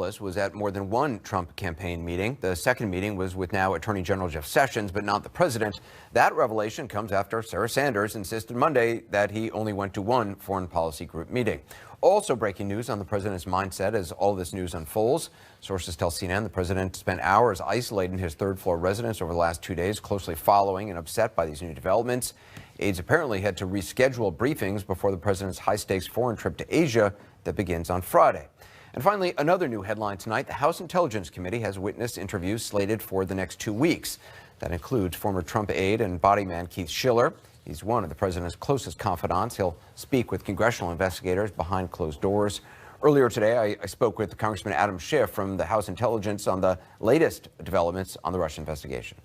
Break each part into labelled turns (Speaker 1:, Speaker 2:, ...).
Speaker 1: Papadopoulos was at more than one Trump campaign meeting. The second meeting was with now Attorney General Jeff Sessions, but not the president. That revelation comes after Sarah Sanders insisted Monday that he only went to one foreign policy group meeting. Also breaking news on the president's mindset as all this news unfolds. Sources tell CNN the president spent hours isolating his third-floor residence over the last 2 days, closely following and upset by these new developments. Aides apparently had to reschedule briefings before the president's high-stakes foreign trip to Asia that begins on Friday. And finally, another new headline tonight. The House Intelligence Committee has witness interviews slated for the next 2 weeks. That includes former Trump aide and body man Keith Schiller. He's one of the president's closest confidants. He'll speak with congressional investigators behind closed doors. Earlier today, I spoke with Congressman Adam Schiff from the House Intelligence on the latest developments on the Russia investigation.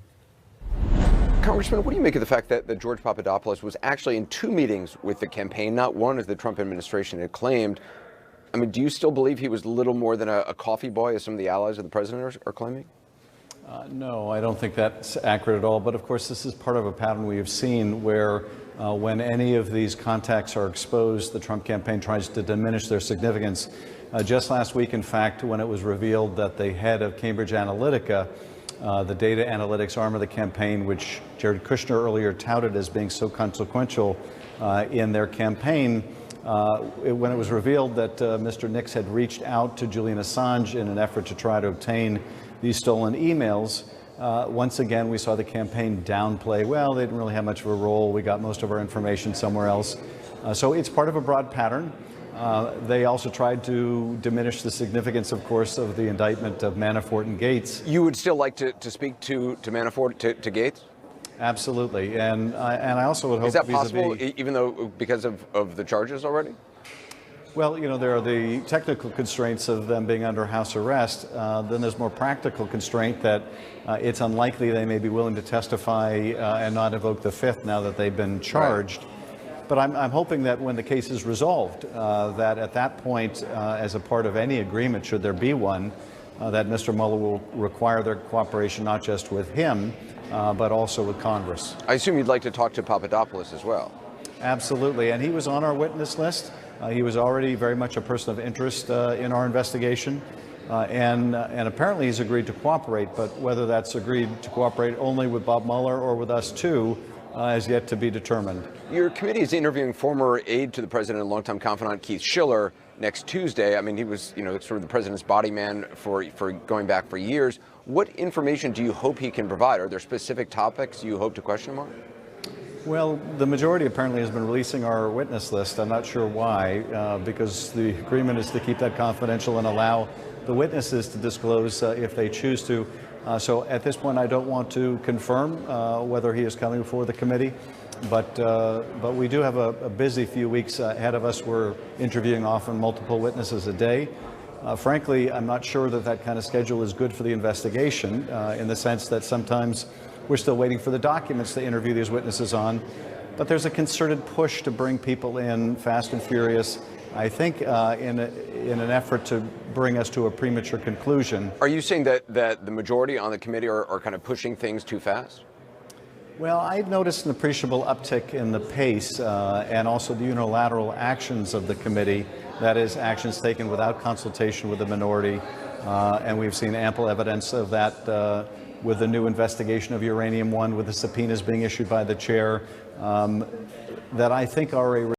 Speaker 1: Congressman, what do you make of the fact that George Papadopoulos was actually in 2 meetings with the campaign, not one as the Trump administration had claimed? I mean, do you still believe he was little more than a coffee boy, as some of the allies of the president are claiming?
Speaker 2: No, I don't think that's accurate at all. But of course, this is part of a pattern we have seen where when any of these contacts are exposed, the Trump campaign tries to diminish their significance. Just last week, in fact, when it was revealed that the head of Cambridge Analytica, the data analytics arm of the campaign, which Jared Kushner earlier touted as being so consequential in their campaign, when it was revealed that Mr. Nix had reached out to Julian Assange in an effort to try to obtain these stolen emails, once again we saw the campaign downplay, well, they didn't really have much of a role, we got most of our information somewhere else. So it's part of a broad pattern. They also tried to diminish the significance, of course, of the indictment of Manafort and Gates.
Speaker 1: You would still like to speak to Manafort, to Gates?
Speaker 2: Absolutely, and I also would hope.
Speaker 1: Is that possible, even though because of the charges already?
Speaker 2: Well, you know, there are the technical constraints of them being under house arrest. Then there's more practical constraint that it's unlikely they may be willing to testify and not invoke the Fifth now that they've been charged. Right. But I'm hoping that when the case is resolved, that at that point, as a part of any agreement, should there be one, that Mr. Mueller will require their cooperation not just with him, but also with Congress.
Speaker 1: I assume you'd like to talk to Papadopoulos as well.
Speaker 2: Absolutely, and he was on our witness list. He was already very much a person of interest in our investigation, and apparently he's agreed to cooperate, but whether that's agreed to cooperate only with Bob Mueller or with us too is yet to be determined.
Speaker 1: Your committee is interviewing former aide to the president and longtime confidant Keith Schiller next Tuesday. I mean, he was, you know, sort of the president's body man for going back for years. What information do you hope he can provide? Are there specific topics you hope to question him on?
Speaker 2: Well, the majority apparently has been releasing our witness list. I'm not sure why, because the agreement is to keep that confidential and allow the witnesses to disclose if they choose to. So at this point, I don't want to confirm whether he is coming before the committee, but we do have a busy few weeks ahead of us. We're interviewing often multiple witnesses a day. Frankly, I'm not sure that kind of schedule is good for the investigation in the sense that sometimes we're still waiting for the documents to interview these witnesses on, but there's a concerted push to bring people in fast and furious, I think, in an effort to bring us to a premature conclusion.
Speaker 1: Are you saying that the majority on the committee are kind of pushing things too fast?
Speaker 2: Well, I've noticed an appreciable uptick in the pace and also the unilateral actions of the committee, that is, actions taken without consultation with the minority, and we've seen ample evidence of that with the new investigation of Uranium One, with the subpoenas being issued by the chair, that I think are a